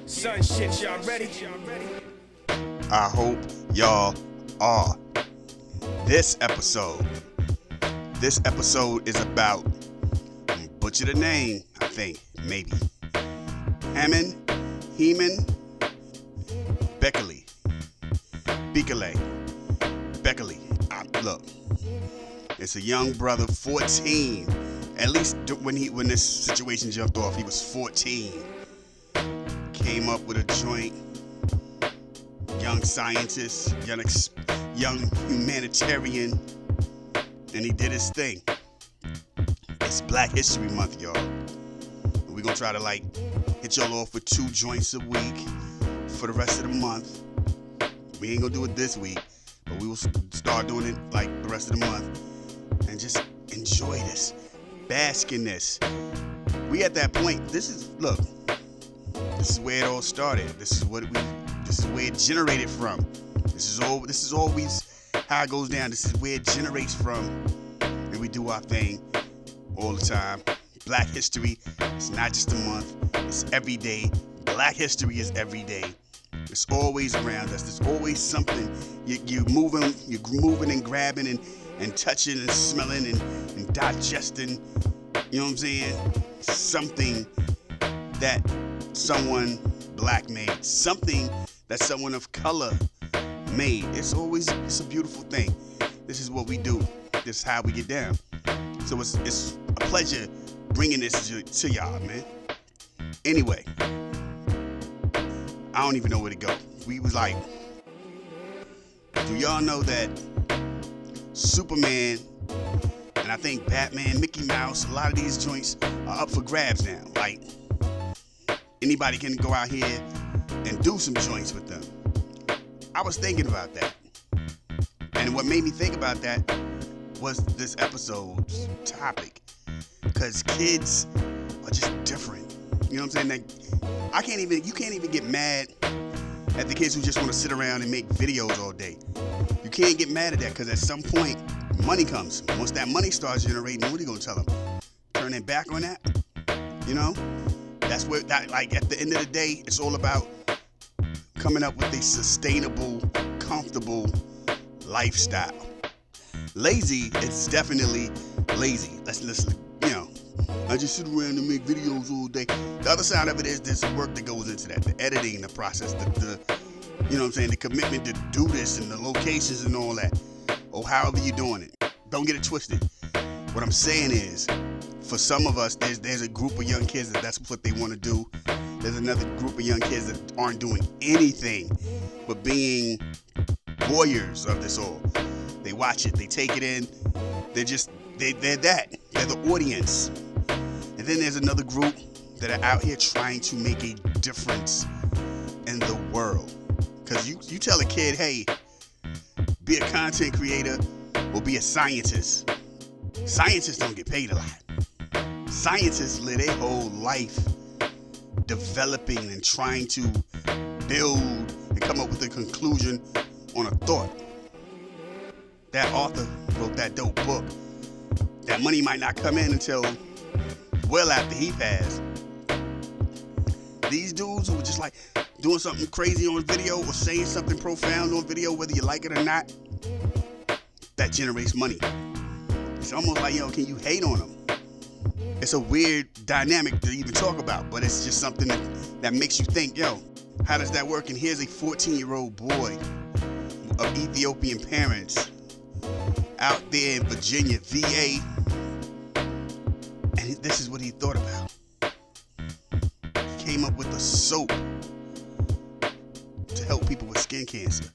Son shit, y'all ready? I hope y'all are. This episode is about, butcher the name, I think, maybe. Heman Bekele. Look, it's a young brother, 14. At least when this situation jumped off, he was 14. Came up with a joint. Young scientist, young humanitarian, and he did his thing. It's Black History Month, y'all. We're gonna try to hit y'all off with 2 joints a week for the rest of the month. We ain't gonna do it this week, but we will start doing it the rest of the month, and just enjoy this, bask in this. We at that point. This is where it all started. This is where it generated from. This is always how it goes down. This is where it generates from, and we do our thing all the time. Black History, it's not just a month, it's every day. Black History is every day. It's always around us. There's always something. You're moving and grabbing and touching and smelling and digesting, you know what I'm saying? Something that someone black made, something that someone of color made. It's a beautiful thing. This is what we do. This is how we get down. So it's a pleasure bringing this to y'all, man. Anyway, I don't even know where to go. We was like, do y'all know that Superman and I think Batman, Mickey Mouse, a lot of these joints are up for grabs now. Anybody can go out here and do some joints with them. I was thinking about that. And what made me think about that was this episode's topic. Because kids are just different. You know what I'm saying? You can't even get mad at the kids who just want to sit around and make videos all day. You can't get mad at that because at some point, money comes. Once that money starts generating, what are you going to tell them? Turn their back on that? You know? That's where, at the end of the day, it's all about coming up with a sustainable, comfortable lifestyle. Lazy, it's definitely lazy. Let's I just sit around and make videos all day. The other side of it is there's work that goes into that, the editing, the process, the you know what I'm saying, the commitment to do this and the locations and all that, or however you're doing it. Don't get it twisted. What I'm saying is, for some of us, there's a group of young kids that's what they want to do. There's another group of young kids that aren't doing anything but being voyeurs of this all. They watch it, they take it in, they're that. They're the audience. And then there's another group that are out here trying to make a difference in the world. Because you tell a kid, hey, be a content creator or be a scientist. Scientists don't get paid a lot. Scientists live their whole life developing and trying to build and come up with a conclusion on a thought. That author wrote that dope book. That money might not come in until well after he passed. These dudes who are just doing something crazy on video or saying something profound on video, whether you like it or not, that generates money. It's almost like, can you hate on them? It's a weird dynamic to even talk about, but it's just something that makes you think, how does that work? And here's a 14-year-old boy of Ethiopian parents out there in Virginia, VA, and this is what he thought about. He came up with a soap to help people with skin cancer.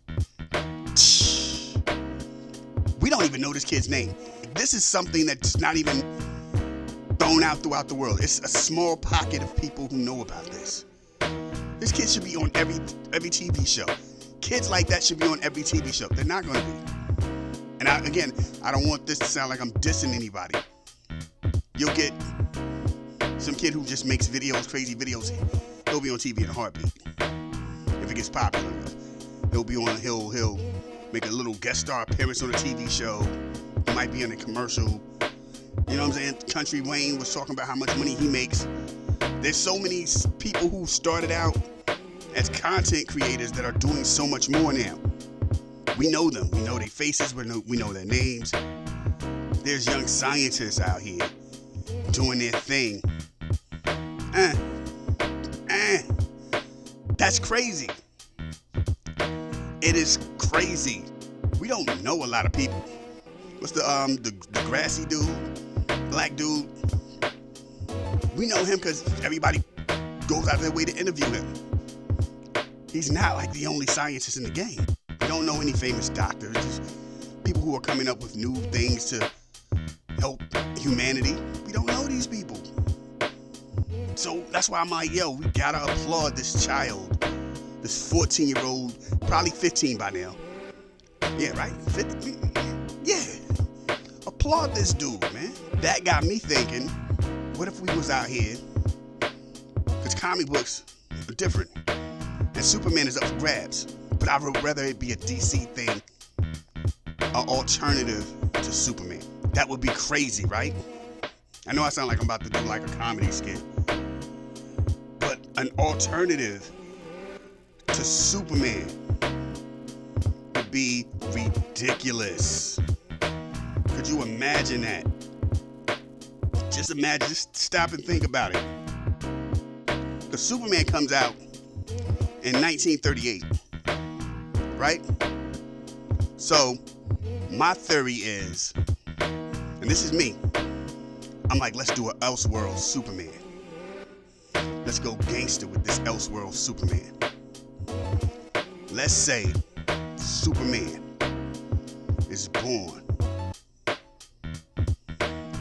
We don't even know this kid's name. This is something that's not even thrown out throughout the world. It's a small pocket of people who know about this. This kid should be on every TV show. Kids like that should be on every TV show. They're not going to be. And I don't want this to sound like I'm dissing anybody. You'll get some kid who just makes videos, crazy videos. He'll be on TV in a heartbeat. If it gets popular enough. He'll make a little guest star appearance on a TV show. He might be in a commercial. You know what I'm saying? Country Wayne was talking about how much money he makes. There's so many people who started out as content creators that are doing so much more now. We know them. We know their faces. We know their names. There's young scientists out here doing their thing. That's crazy. It is crazy. We don't know a lot of people. What's the grassy dude, black dude? We know him because everybody goes out of their way to interview him. He's not like the only scientist in the game. We don't know any famous doctors, just people who are coming up with new things to help humanity. We don't know these people. So that's why I'm like, yo, we gotta applaud this child, this 14-year-old, probably 15 by now. Yeah, right? 50? Yeah. Applaud this dude, man. That got me thinking, what if we was out here? Because comic books are different. And Superman is up for grabs. But I would rather it be a DC thing, an alternative to Superman. That would be crazy, right? I know I sound like I'm about to do like a comedy skit. But an alternative to Superman would be ridiculous. Could you imagine that? Just stop and think about it. The Superman comes out in 1938, right? So my theory is, and this is me, I'm like, let's do an Elseworld Superman. Let's go gangster with this Elseworld Superman. Let's say Superman is born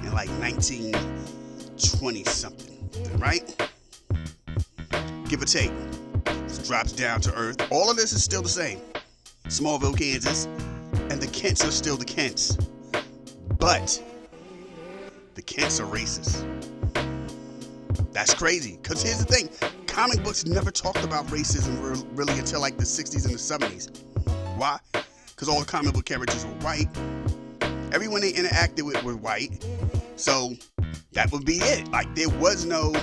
in like 1920 something, right? Give or take. Drops down to Earth. All of this is still the same. Smallville, Kansas, and the Kents are still the Kents. But the Kents are racist. That's crazy. Because here's the thing. Comic books never talked about racism really until like the 60s and the 70s. Why? Because all the comic book characters were white. Everyone they interacted with were white. So that would be it. Like there was no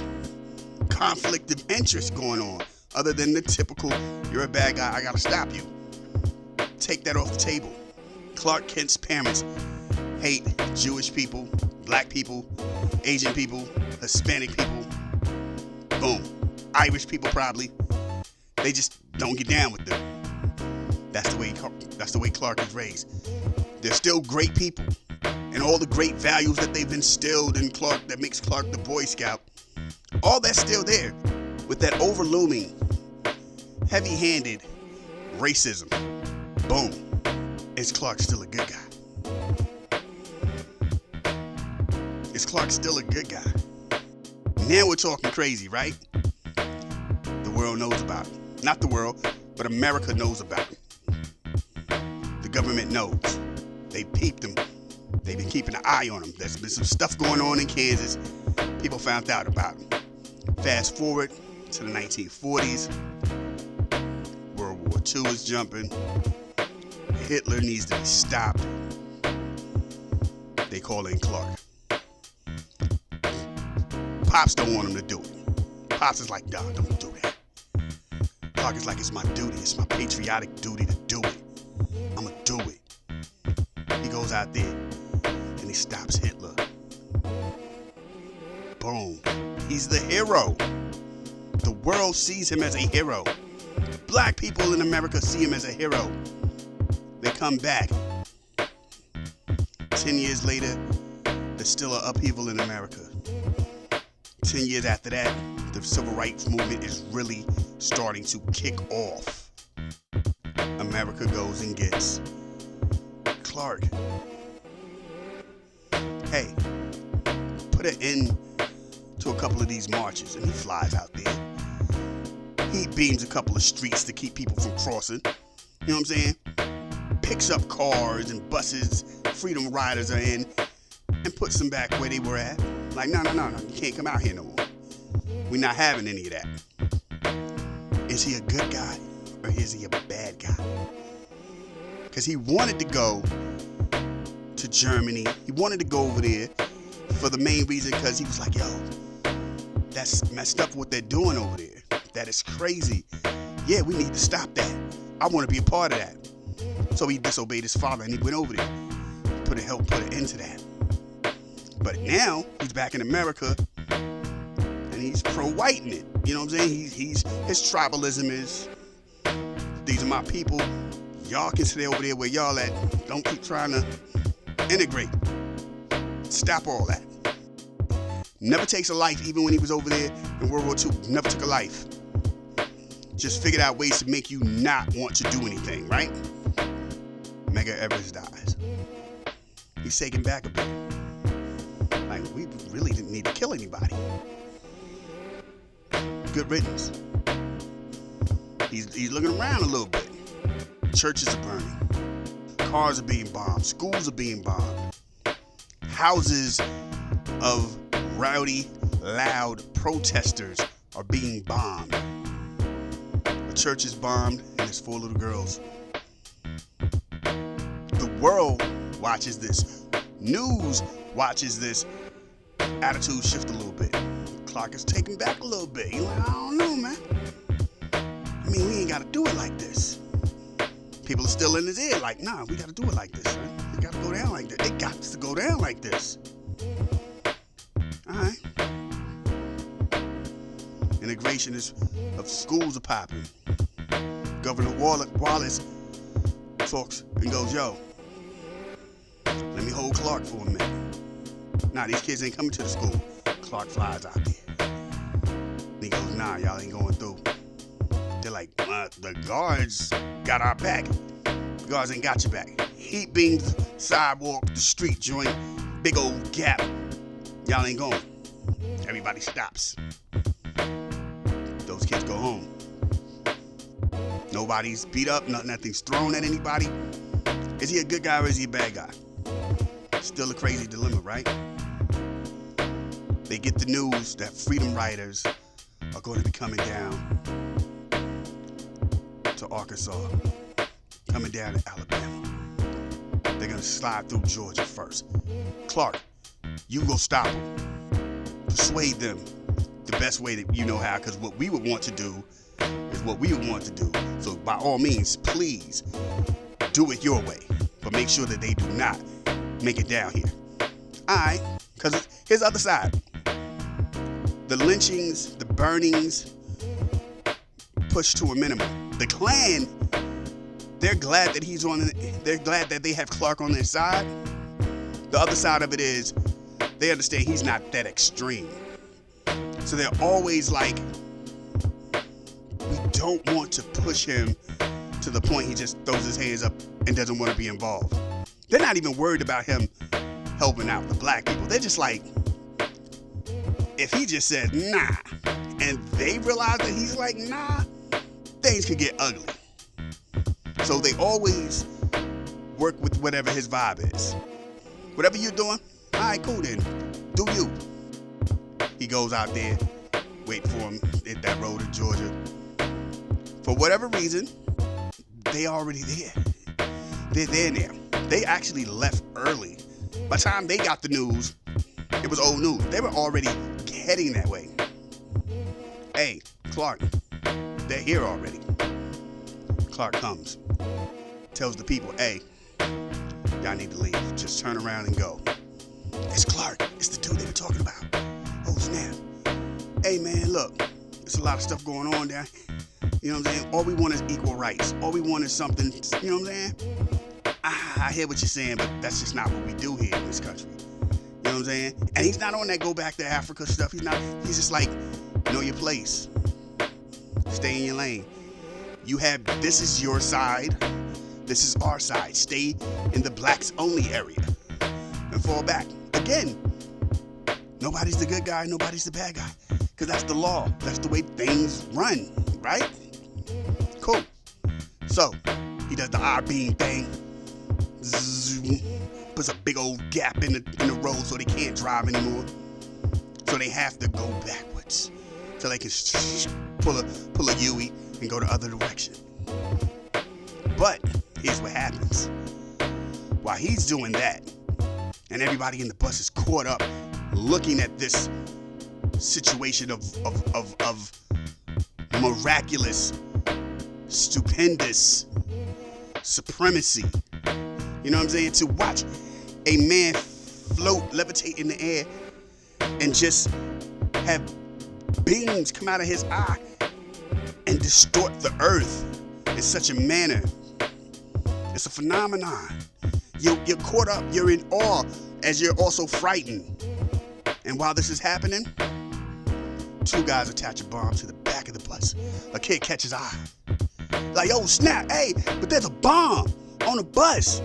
conflict of interest going on other than the typical, you're a bad guy, I gotta stop you. Take that off the table. Clark Kent's parents hate Jewish people, black people, Asian people, Hispanic people. Boom. Irish people probably. They just don't get down with them. That's the way Clark is raised. They're still great people. And all the great values that they've instilled in Clark that makes Clark the Boy Scout, all that's still there. With that overlooming, heavy-handed racism. Boom. Is Clark still a good guy? Is Clark still a good guy? Now we're talking crazy, right? The world knows about it. Not the world, but America knows about it. The government knows. They peeped him. They've been keeping an eye on him. There's been some stuff going on in Kansas. People found out about him. Fast forward to the 1940s. World War II is jumping. Hitler needs to be stopped. They call in Clark. Pops don't want him to do it. Pops is like, nah, don't do that. Clark is like, it's my duty. It's my patriotic duty to do it. I'm gonna do it. He goes out there and he stops Hitler. Boom. He's the hero. The world sees him as a hero. Black people in America see him as a hero. They come back. 10 years later, there's still an upheaval in America. 10 years after that, the civil rights movement is really starting to kick off. America goes and gets Clark. Hey, put an end to a couple of these marches, and he flies out there. He beams a couple of streets to keep people from crossing. You know what I'm saying? Picks up cars and buses, Freedom Riders are in, and puts them back where they were at. Like, no, you can't come out here no more. We're not having any of that. Is he a good guy or is he a bad guy? Because he wanted to go to Germany. He wanted to go over there for the main reason because he was like, yo, that's messed up what they're doing over there. That is crazy. yeah, we need to stop that. I want to be a part of that. So he disobeyed his father and he went over there, put an end to that. But now he's back in America and he's pro-whiting it. You know what I'm saying? His tribalism is, these are my people. Y'all can stay over there where y'all at. Don't keep trying to integrate. Stop all that. Never takes a life, even when he was over there in World War II. Never took a life. Just figured out ways to make you not want to do anything, right? Medgar Evers dies. He's taken back a bit. Like, we really didn't need to kill anybody. Good riddance. He's looking around a little bit. Churches are burning. Cars are being bombed. Schools are being bombed. Houses of rowdy, loud protesters are being bombed. A church is bombed and it's full of little girls. The world watches this. News watches this. Attitude shift a little bit. Clock is taken back a little bit. You're like, I don't know, man. I mean, we ain't got to do it like this. People are still in his ear like, nah, we got to do it like this, man. It got to go down like this. It got to go down like this. All right. Integration of schools are popping. Governor Wallace talks and goes, yo, let me hold Clark for a minute. Nah, these kids ain't coming to the school. Clark flies out there. And he goes, nah, y'all ain't going through. They're like, the guards got our back. The guards ain't got your back. Heat beams, sidewalk, the street joint, big old gap. Y'all ain't going. Everybody stops. Those kids go home. Nobody's beat up, nothing's thrown at anybody. Is he a good guy or is he a bad guy? Still a crazy dilemma, right? They get the news that freedom riders are going to be coming down to Arkansas, coming down to Alabama. They're going to slide through Georgia first. Clark, you go stop them. Persuade them the best way that you know how, because what we would want to do is what we would want to do. So by all means, please do it your way, but make sure that they do not make it down here. All right, because here's the other side. The lynchings, the burnings, pushed to a minimum. The Klan, they're glad that they're glad that they have Clark on their side. The other side of it is they understand he's not that extreme. So they're always like, we don't want to push him to the point he just throws his hands up and doesn't want to be involved. They're not even worried about him helping out the black people. They're just like, if he just says nah, and they realize that he's like nah, things could get ugly. So they always work with whatever his vibe is. Whatever you're doing, all right, cool then, do you. He goes out there, wait for him at that road in Georgia. For whatever reason, they already there. They're there now. They actually left early. By the time they got the news, it was old news. They were already heading that way. Hey, Clark, they're here already. Clark comes, tells the people, hey, y'all need to leave. Just turn around and go. It's Clark. It's the dude they were talking about. Oh, snap. Hey, man, look, there's a lot of stuff going on there. You know what I'm saying? All we want is equal rights. All we want is something, you know what I'm saying? I hear what you're saying, but that's just not what we do here in this country. You know what I'm saying? And he's not on that go back to Africa stuff. He's just like, know your place. Stay in your lane. This is your side. This is our side. Stay in the blacks only area and fall back. Again, nobody's the good guy, nobody's the bad guy. Because that's the law. That's the way things run, right? Cool. So, he does the I-beam thing. Zzz, puts a big old gap in the road so they can't drive anymore. So they have to go backwards. So they can pull a U-ey and go the other direction. But here's what happens. While he's doing that, and everybody in the bus is caught up looking at this situation of miraculous stupendous supremacy. You know what I'm saying? To watch a man float, levitate in the air, and just have beams come out of his eye and distort the earth in such a manner. It's a phenomenon. You're caught up, you're in awe, as you're also frightened. And while this is happening, two guys attach a bomb to the back of the bus. A kid catches eye. Like, oh snap, hey, but there's a bomb on the bus.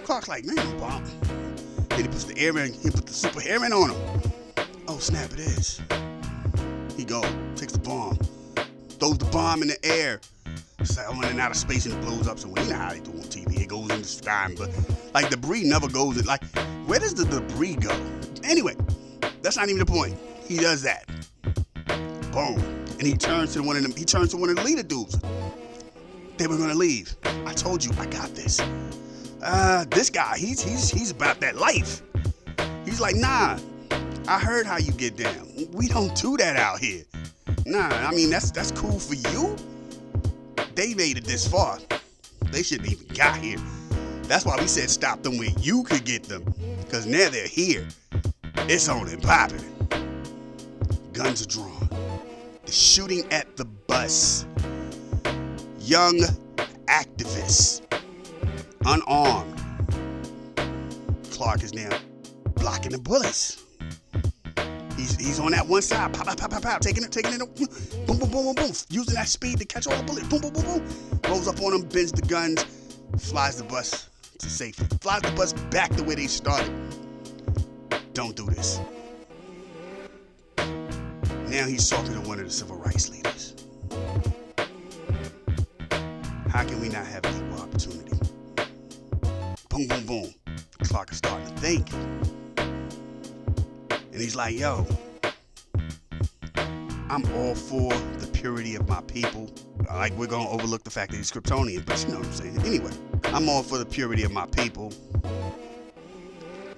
Clark's like, man, no bomb. Then he puts the airman, he put the super airman on him. Oh snap, it is. He takes the bomb, throws the bomb in the air. It's like, oh, and out of space and it blows up. So we know how they do on TV. It goes in the sky, but like debris never goes in. Like, where does the debris go? Anyway, that's not even the point. He does that. Boom. And he turns to one of the leader dudes. They were gonna leave. I told you, I got this. This guy, he's about that life. He's like, nah, I heard how you get down. We don't do that out here. Nah, I mean, that's cool for you. They made it this far. They shouldn't even got here. That's why we said stop them where you could get them. Because now they're here. It's on and popping. Guns are drawn. The shooting at the bus. Young activists. Unarmed. Clark is now blocking the bullets. He's on that one side, pop, pop, pop, pop, pop, taking it, boom, boom, boom, boom, boom, using that speed to catch all the bullets, boom, boom, boom, boom, rolls up on him, bends the guns, flies the bus to safety, flies the bus back the way they started. Don't do this. Now he's talking to one of the civil rights leaders. How can we not have equal opportunity? Boom, boom, boom. Clark is starting to think. And he's like, yo, I'm all for the purity of my people. Like, we're going to overlook the fact that he's Kryptonian, but you know what I'm saying. Anyway, I'm all for the purity of my people,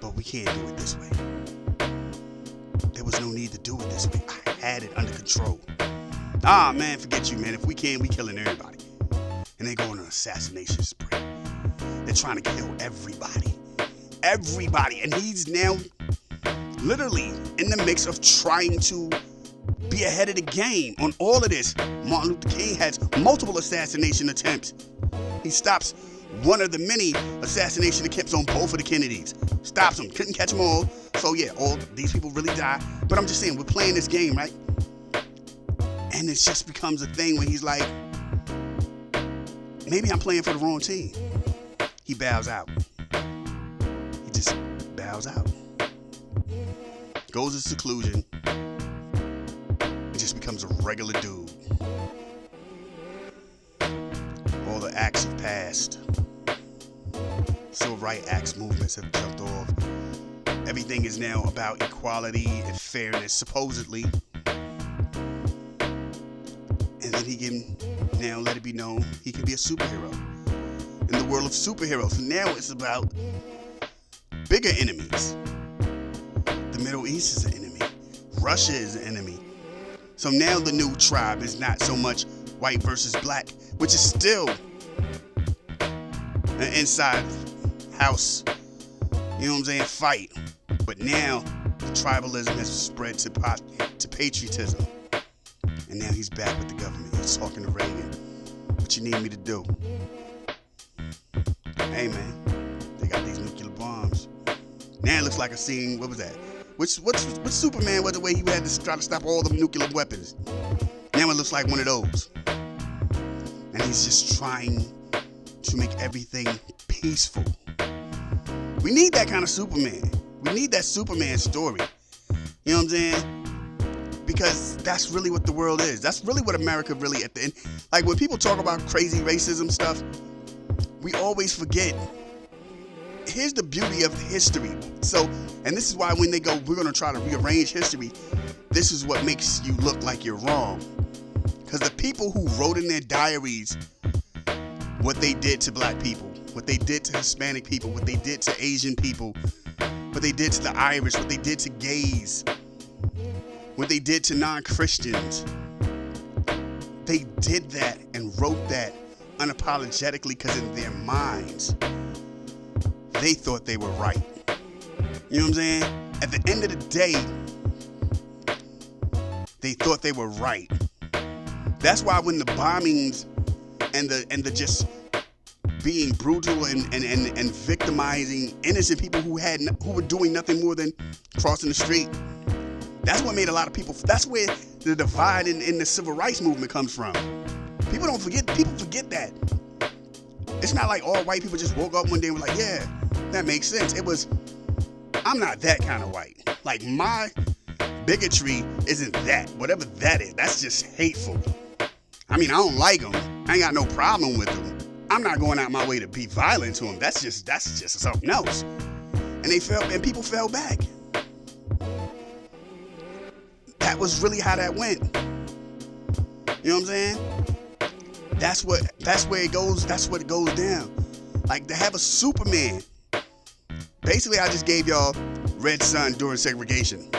but we can't do it this way. There was no need to do it this way. I had it under control. Ah, man, forget you, man. If we can, we killing everybody. And they go on an assassination spree. They're trying to kill everybody. Everybody. And he's now literally in the mix of trying to be ahead of the game on all of this. Martin Luther King has multiple assassination attempts. He stops one of the many assassination attempts on both of the Kennedys. Stops them. Couldn't catch them all. So yeah, all these people really die. But I'm just saying, we're playing this game, right? And it just becomes a thing when he's like, maybe I'm playing for the wrong team. He bows out. He just bows out. Goes to seclusion. It just becomes a regular dude. All the acts have passed. Civil rights acts movements have jumped off. Everything is now about equality and fairness, supposedly. And then he can now let it be known he can be a superhero. In the world of superheroes, now it's about bigger enemies. The Middle East is an enemy. Russia is an enemy. So now the new tribe is not so much white versus black, which is still an inside house, you know what I'm saying, fight. But now the tribalism has spread to patriotism. And now he's back with the government. He's talking to Reagan. What you need me to do? Hey man, they got these nuclear bombs. Now it looks like a scene, what was that? Which Superman was the way he had to try to stop all the nuclear weapons? Now it looks like one of those. And he's just trying to make everything peaceful. We need that kind of Superman. We need that Superman story. You know what I'm saying? Because that's really what the world is. That's really what America really at the end. Like when people talk about crazy racism stuff, we always forget. Here's the beauty of history. So, and this is why when they go, we're going to try to rearrange history, this is what makes you look like you're wrong. Because the people who wrote in their diaries what they did to black people, what they did to Hispanic people, what they did to Asian people, what they did to the Irish, what they did to gays, what they did to non-Christians, they did that and wrote that unapologetically because in their minds, they thought they were right. You know what I'm saying? At the end of the day, they thought they were right. That's why when the bombings and the just being brutal and victimizing innocent people who were doing nothing more than crossing the street, that's what made a lot of people. That's where the divide in the civil rights movement comes from. People forget that. It's not like all white people just woke up one day and were like, yeah, that makes sense. It was, I'm not that kind of white. Like, my bigotry isn't that. Whatever that is, that's just hateful. I mean, I don't like them. I ain't got no problem with them. I'm not going out my way to be violent to them. That's just something else. And people fell back. That was really how that went. You know what I'm saying? That's where it goes. That's what it goes down. Like, to have a Superman. Basically, I just gave y'all Red Sun during segregation.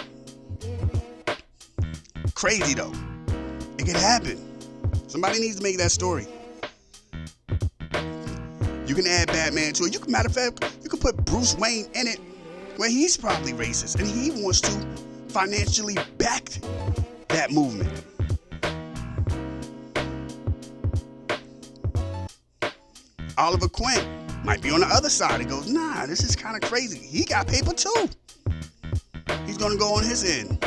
Crazy though. It could happen. Somebody needs to make that story. You can add Batman to it. Matter of fact, you can put Bruce Wayne in it, where he's probably racist and he wants to financially back that movement. Oliver Queen might be on the other side and goes, nah, this is kind of crazy. He got paper too. He's gonna go on his end.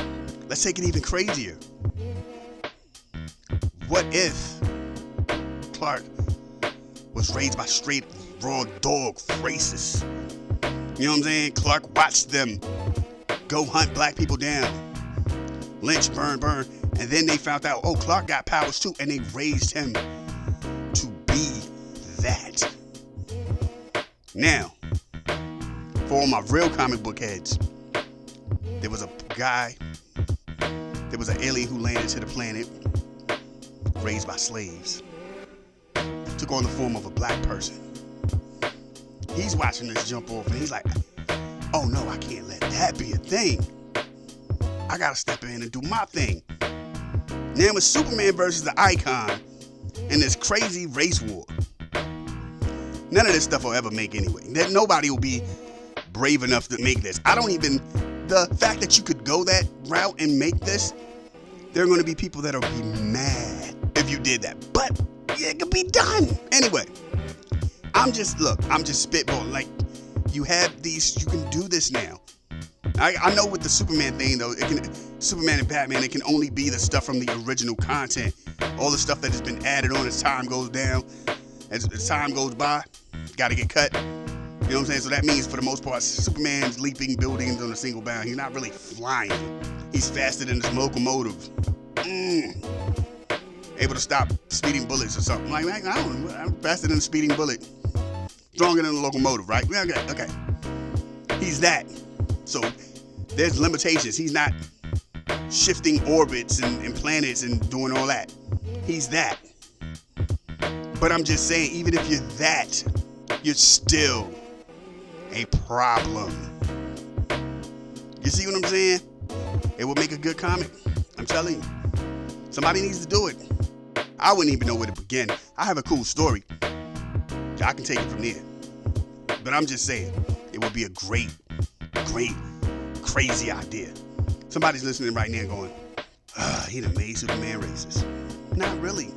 Let's take it even crazier. What if Clark was raised by straight raw dog racists? You know what I'm saying? Clark watched them go hunt black people down, lynch, burn, and then they found out, oh, Clark got powers too, and they raised him to be that. Now, for all my real comic book heads, there was an alien who landed to the planet raised by slaves. Took on the form of a black person. He's watching this jump off and he's like, oh no, I can't let that be a thing. I gotta step in and do my thing. Now it's Superman versus the Icon in this crazy race war. None of this stuff will ever make anyway. Nobody will be brave enough to make this. The fact that you could go that route and make this, there are going to be people that'll be mad if you did that. But yeah, it could be done. Anyway, I'm just spitballing. Like, you have these, you can do this now. I know with the Superman thing though, Superman and Batman, it can only be the stuff from the original content. All the stuff that has been added on as time goes down, as time goes by, got to get cut. You know what I'm saying? So that means, for the most part, Superman's leaping buildings on a single bound. He's not really flying. He's faster than his locomotive. Able to stop speeding bullets or something. Like, I don't know. I'm faster than a speeding bullet. Stronger than a locomotive, right? Okay. He's that. So there's limitations. He's not shifting orbits and planets and doing all that. He's that. But I'm just saying, even if you're that, you're still a problem. You see what I'm saying? It would make a good comic. I'm telling you. Somebody needs to do it. I wouldn't even know where to begin. I have a cool story. I can take it from there. But I'm just saying, it would be a great, crazy idea. Somebody's listening right now going, he done made Superman racist. Not really.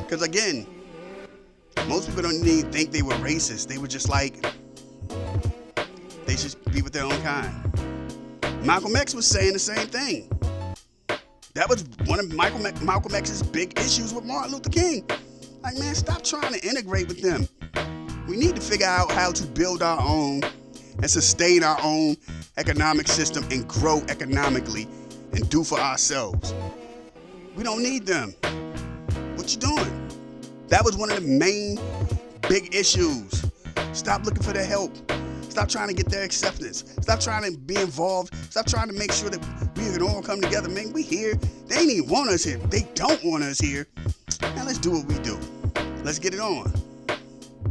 Because again, most people don't even think they were racist. They were just like, they should be with their own kind. Malcolm X was saying the same thing. That was one of Malcolm X's big issues with Martin Luther King. Like, man, stop trying to integrate with them. We need to figure out how to build our own and sustain our own economic system and grow economically and do for ourselves. We don't need them. What you doing? That was one of the main big issues. Stop looking for their help. Stop trying to get their acceptance. Stop trying to be involved. Stop trying to make sure that we can all come together. Man, we here. They ain't even want us here. They don't want us here. Now let's do what we do. Let's get it on.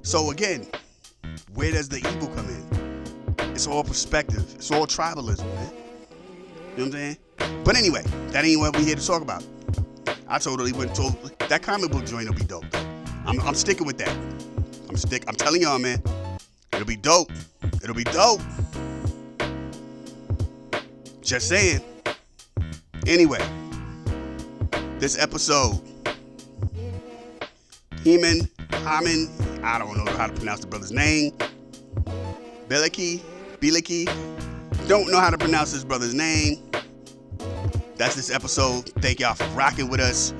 So again, where does the evil come in? It's all perspective. It's all tribalism, man. You know what I'm saying? But anyway, that ain't what we're here to talk about. I totally went told that comic book joint will be dope. I'm sticking with that. I'm telling y'all, man. It'll be dope. It'll be dope. Just saying. Anyway, this episode, Heman, I don't know how to pronounce the brother's name. Bekele, don't know how to pronounce this brother's name. That's this episode. Thank y'all for rocking with us.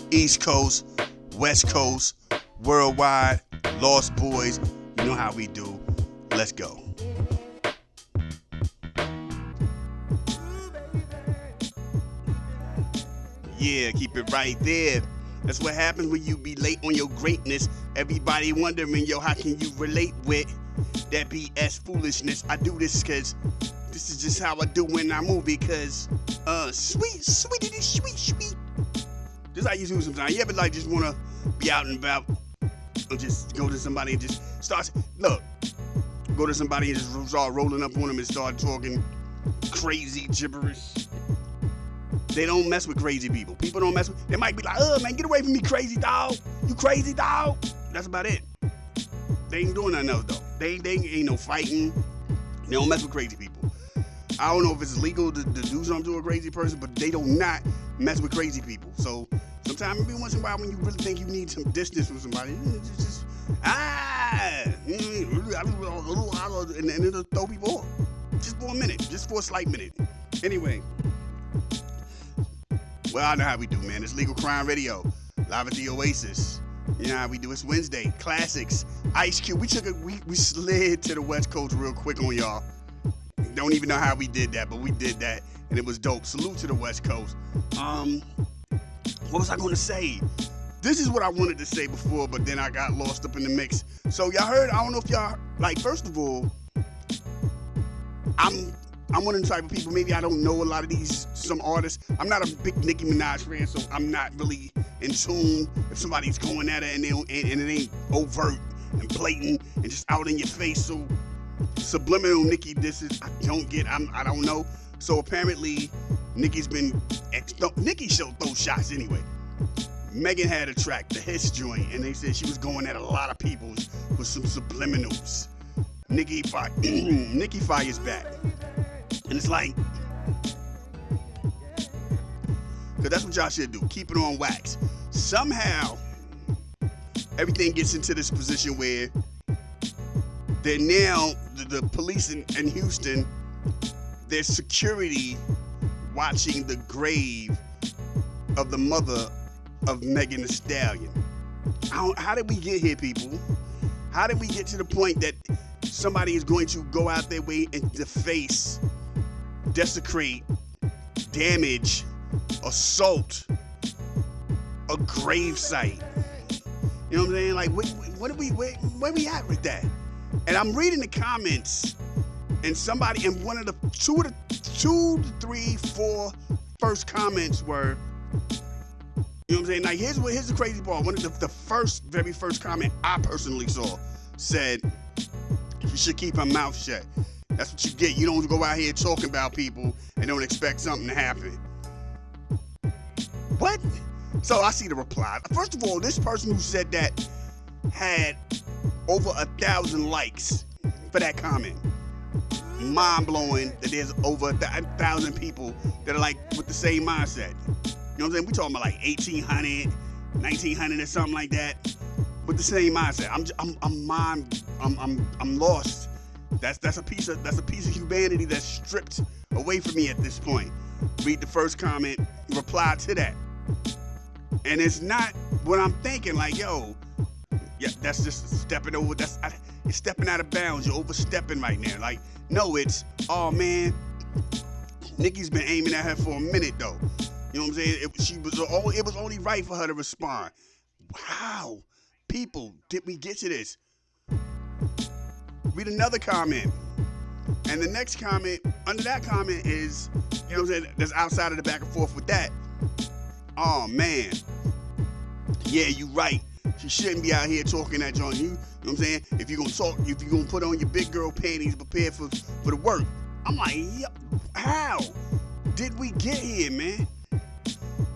East Coast, West Coast, worldwide, Lost Boys. You know how we do. Let's go. Yeah, keep it right there. That's what happens when you be late on your greatness. Everybody wondering, yo, how can you relate with that BS foolishness? I do this because this is just how I do when I move, because sweet. This how you do sometimes. You ever like just want to be out and about and just go to somebody and just go to somebody and just start rolling up on them and start talking crazy gibberish. They don't mess with crazy people. People don't mess with. They might be like, "Oh man, get away from me, crazy dog. You crazy dog." That's about it. They ain't doing nothing else though. They ain't no fighting. They don't mess with crazy people. I don't know if it's legal to do something to a crazy person, but they do not mess with crazy people. So sometimes, every once in a while, when you really think you need some distance from somebody, just and it'll throw people off. Just for a minute, just for a slight minute. Anyway. Well, I know how we do, man. It's Legal Crime Radio, live at the Oasis. You know how we do. It's Wednesday. Classics. Ice Cube. We slid to the West Coast real quick on y'all. Don't even know how we did that, but we did that, and it was dope. Salute to the West Coast. What was I going to say? This is what I wanted to say before, but then I got lost up in the mix. So y'all heard? I don't know if y'all like. First of all, I'm one of the type of people, maybe I don't know a lot of some artists. I'm not a big Nicki Minaj fan, so I'm not really in tune if somebody's going at her and it ain't overt and blatant and just out in your face. So subliminal Nicki disses, I don't know. So apparently Nicki she'll throw shots anyway. Megan had a track, the Hiss joint, and they said she was going at a lot of people with some subliminals. Nicki fires back. And it's like, because that's what y'all should do. Keep it on wax. Somehow, everything gets into this position where they're now, the police in Houston, there's security watching the grave of the mother of Megan Thee Stallion. How did we get here, people? How did we get to the point that somebody is going to go out their way and deface, desecrate, damage, assault a grave site? You know what I'm saying? Like, where we at with that? And I'm reading the comments, and somebody, and one of the two to three, four first comments were, you know what I'm saying? Like, here's the crazy part. One of the very first comment I personally saw said, "She should keep her mouth shut. That's what you get. You don't go out here talking about people and don't expect something to happen." What? So I see the reply. First of all, this person who said that had over 1,000 likes for that comment. Mind blowing that there's over 1,000 people that are like with the same mindset. You know what I'm saying? We talking about like 1,800, 1,900 or something like that, with the same mindset. I'm lost. That's a piece of humanity that's stripped away from me at this point. Read the first comment, reply to that, and it's not what I'm thinking. Like, yo, yeah, that's just stepping over. It's stepping out of bounds. You're overstepping right now. Like, no, it's, oh man, Nicki's been aiming at her for a minute though. You know what I'm saying? It was only right for her to respond. How, people, did we get to this? Read another comment. And the next comment, under that comment is, you know what I'm saying, that's outside of the back and forth with that. Oh man. Yeah, you right. She shouldn't be out here talking that joint. You know what I'm saying? If you're gonna talk, if you're gonna put on your big girl panties, prepare for the work. I'm like, how did we get here, man?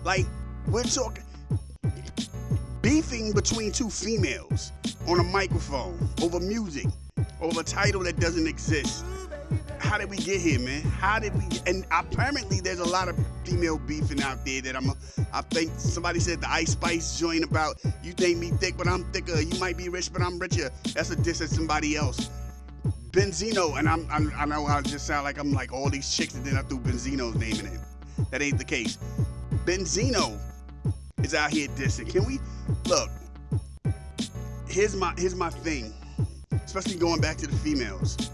Like, We're talking beefing between two females on a microphone over music, over a title that doesn't exist. How did we get here, man? How did we? And apparently, there's a lot of female beefing out there that I think somebody said the Ice Spice joint about you think me thick, but I'm thicker. You might be rich, but I'm richer. That's a diss at somebody else. Benzino, and I know I just sound like I'm like all these chicks, and then I threw Benzino's name in it. That ain't the case. Benzino is out here dissing. Can we look? Here's my thing, especially going back to the females.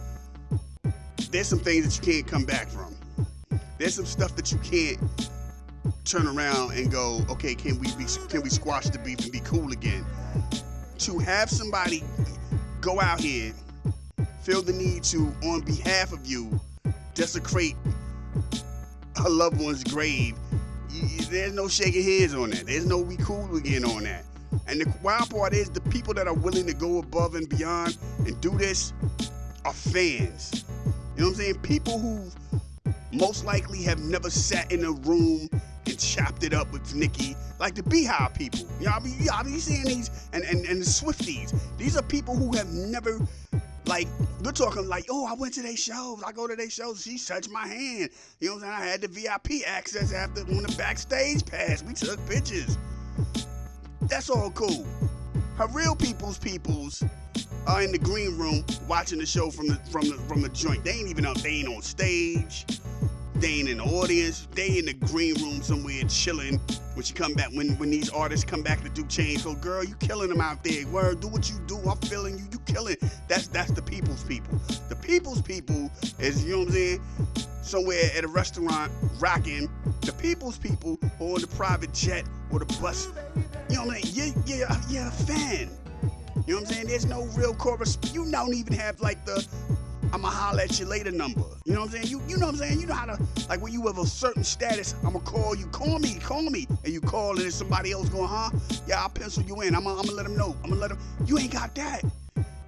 There's some things that you can't come back from. There's some stuff that you can't turn around and go, okay, can we squash the beef and be cool again? To have somebody go out here, feel the need to, on behalf of you, desecrate a loved one's grave, there's no shaking hands on that. There's no we cool again on that. And the wild part is the people that are willing to go above and beyond and do this are fans. You know what I'm saying? People who most likely have never sat in a room and chopped it up with Nicki, like the Beehive people. Y'all be seeing these, and the Swifties. These are people who have never, like, we're talking like, oh, I went to their shows. I go to their shows. She touched my hand. You know what I'm saying? I had the VIP access after when the backstage pass. We took pictures. That's all cool. Her real peoples are in the green room watching the show from the joint. They ain't even up. They ain't on stage. They ain't in the audience. They in the green room somewhere chilling. When she come back, when these artists come back to do change, so girl, you killing them out there. Word, do what you do. I'm feeling you. You killing. That's the people's people. The people's people is, you know what I'm saying, somewhere at a restaurant rocking. The people's people or on the private jet or the bus. You know what I'm saying? You're a fan. You know what I'm saying? There's no real correspondence. You don't even have like the I'ma holler at you later number. You know what I'm saying? You know what I'm saying? You know how to, like when you have a certain status, I'ma call you, call me. And you call and it's somebody else going, huh? Yeah, I'll pencil you in. I'ma let them know. I'ma let them. You ain't got that.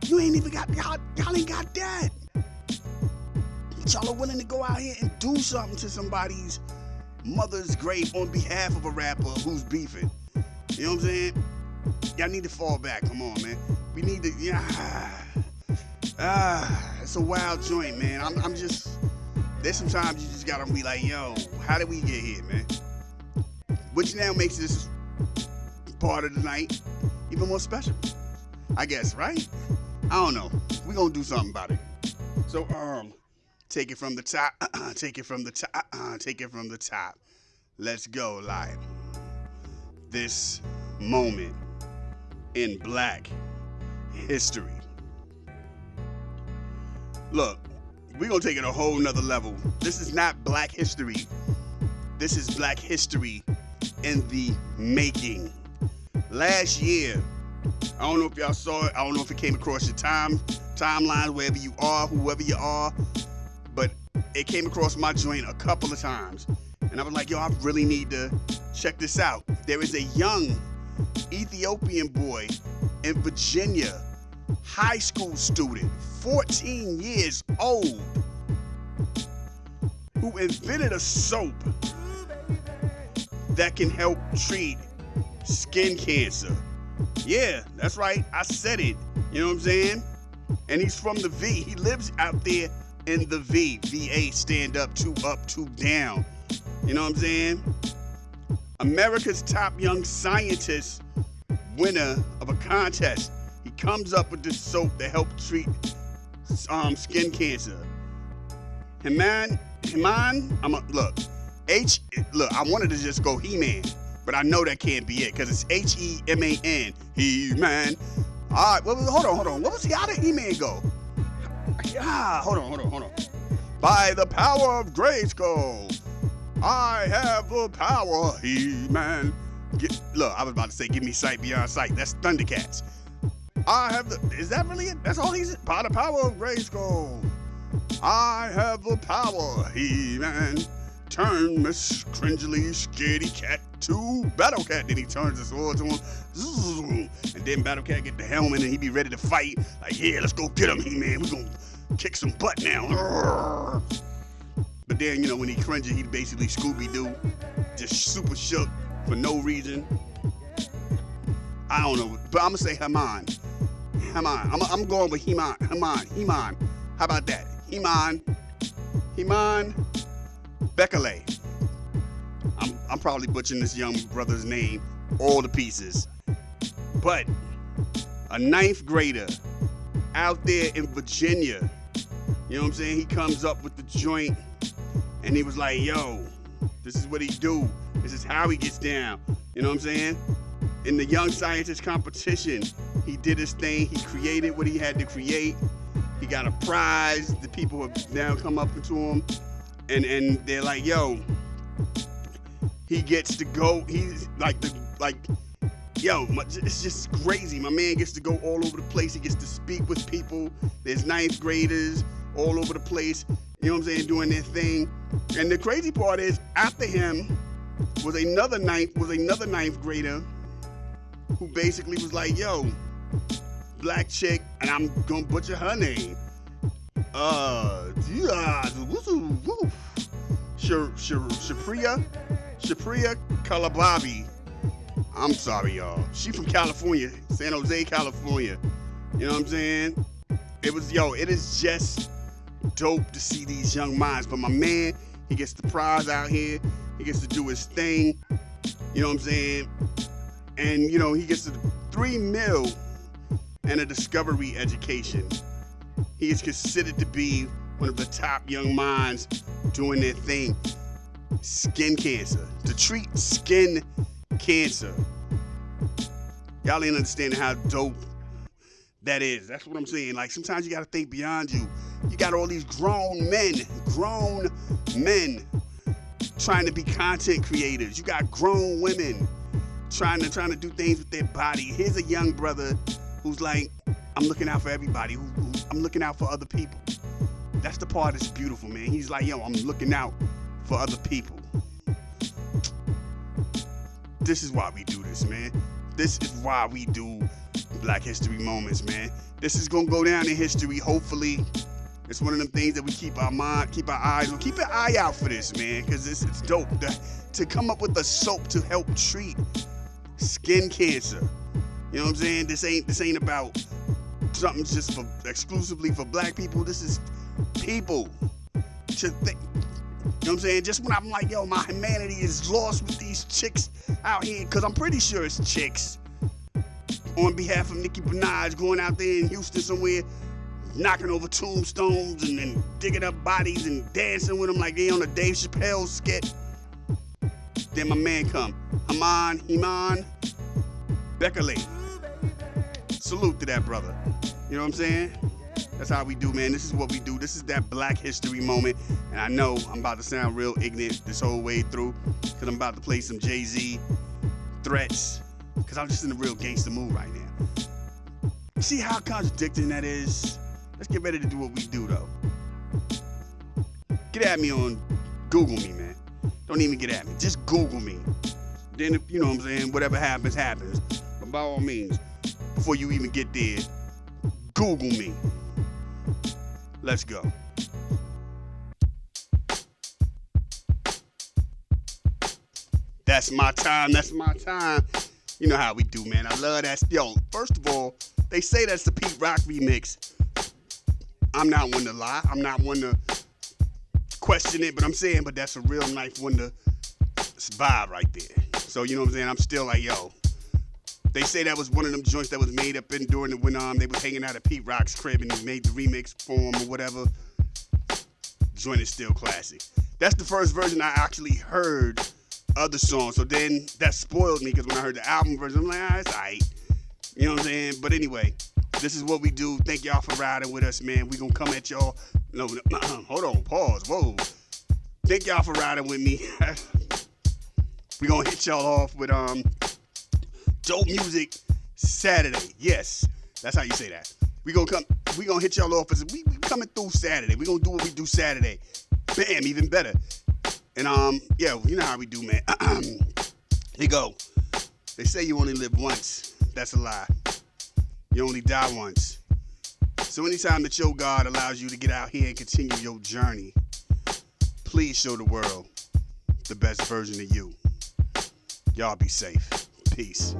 You ain't even got, y'all ain't got that. But y'all are willing to go out here and do something to somebody's mother's grave on behalf of a rapper who's beefing. You know what I'm saying? Y'all need to fall back. Come on, man. We need to, it's a wild joint, man. I'm just, there's sometimes you just gotta be like, yo, how did we get here, man? Which now makes this part of the night even more special, I guess, right? I don't know. We gonna do something about it. So, take it from the top, take it from the top, take it from the top. Let's go, like, this moment in Black history. Look, we're gonna take it a whole nother level. This is not Black history. This is Black history in the making. Last year, I don't know if y'all saw it. I don't know if it came across your timeline, wherever you are, whoever you are, but it came across my joint a couple of times. And I was like, yo, I really need to check this out. There is a young Ethiopian boy in Virginia, high school student, 14 years old, who invented a soap that can help treat skin cancer. Yeah, that's right. I said it. You know what I'm saying? And he's from the V. He lives out there in the V. VA, stand up, two down. You know what I'm saying? America's top young scientist, winner of a contest. He comes up with this soap to help treat skin cancer. Heman, look, I wanted to just go He-Man, but I know that can't be it, because it's Heman. He-Man. All right, hold on. How did He-Man go? Hold on. By the power of Grayskull, I have the power, He-Man. Look, I was about to say, give me sight beyond sight. That's Thundercats. Is that really it? That's all he's, by the power of Grayskull, I have the power, He-Man. Turn Miss Cringely Scaredy Cat to Battle Cat. Then he turns the sword to him. And then Battle Cat get the helmet and he be ready to fight. Like, yeah, let's go get him, He-Man. We gonna kick some butt now. But then, when he cringy, he basically Scooby-Doo. Just super shook. for no reason. I don't know, but I'm gonna say Heman. I'm going with Heman. How about that? Heman Bekele. I'm probably butchering this young brother's name all to pieces. But a ninth grader out there in Virginia, you know what I'm saying? He comes up with the joint and he was like, yo, this is what he do. This is how he gets down. You know what I'm saying? In the Young Scientist competition, he did his thing. He created what he had to create. He got a prize. The people have now come up to him and they're like, yo, he gets to go. He's yo, it's just crazy. My man gets to go all over the place. He gets to speak with people. There's ninth graders all over the place, you know what I'm saying, doing their thing. And the crazy part is, after him was another ninth grader who basically was like, yo, black chick, and I'm gonna butcher her name. Shapriya Kalababi. I'm sorry, y'all. She from California, San Jose, California. You know what I'm saying? It is just dope to see these young minds. But my man, he gets the prize out here. He gets to do his thing. You know what I'm saying? And, you know, he gets a $3 million and a discovery education. He is considered to be one of the top young minds doing their thing. Skin cancer. To treat skin cancer. Y'all ain't understanding how dope that is. That's what I'm saying. Like, sometimes you gotta think beyond you. You got all these grown men trying to be content creators. You got grown women trying to do things with their body. Here's a young brother who's like, I'm looking out for everybody. I'm looking out for other people. That's the part that's beautiful, man. He's like, yo, I'm looking out for other people. This is why we do this, man. This is why we do Black History Moments, man. This is gonna go down in history, hopefully. It's one of them things that we keep our eyes on. Keep an eye out for this, man, because it's dope. To come up with a soap to help treat skin cancer. You know what I'm saying? This ain't about something just exclusively for black people. This is people. You know what I'm saying? Just when I'm like, yo, my humanity is lost with these chicks out here, because I'm pretty sure it's chicks on behalf of Nicki Minaj going out there in Houston somewhere, knocking over tombstones and then digging up bodies and dancing with them like they on a Dave Chappelle skit. Then my man come, Heman Bekele. Salute to that brother. You know what I'm saying? That's how we do, man. This is what we do. This is that Black History Moment. And I know I'm about to sound real ignorant this whole way through, because I'm about to play some Jay-Z threats, because I'm just in a real gangster mood right now. See how contradicting that is? Let's get ready to do what we do, though. Get at me on Google me, man. Don't even get at me. Just Google me. Then, if, you know what I'm saying, whatever happens, happens. But by all means, before you even get there, Google me. Let's go. That's my time. That's my time. You know how we do, man. I love that. Yo, first of all, they say that's the Pete Rock remix. I'm not one to lie. I'm not one to question it, but I'm saying, but that's a real nice one to vibe right there. So, you know what I'm saying? I'm still like, yo. They say that was one of them joints that was made up in during the when they was hanging out at Pete Rock's crib and he made the remix for him or whatever. Joint is still classic. That's the first version I actually heard of the song. So then that spoiled me, because when I heard the album version, I'm like, it's alright. You know what I'm saying? But anyway, this is what we do. Thank y'all for riding with us, man. We gonna come at y'all. No, hold on, pause. Whoa. Thank y'all for riding with me. We gonna hit y'all off with dope music Saturday. Yes, that's how you say that. We gonna hit y'all off as we coming through Saturday. We gonna do what we do Saturday. Bam, even better. And yeah, you know how we do, man. Here go. They say you only live once. That's a lie. You only die once. So anytime that your God allows you to get out here and continue your journey, please show the world the best version of you. Y'all be safe. Peace.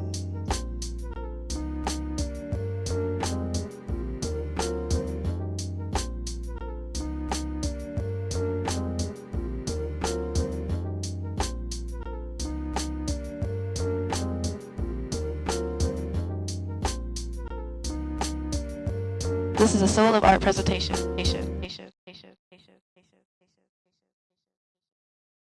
This is a Soul of Art presentation.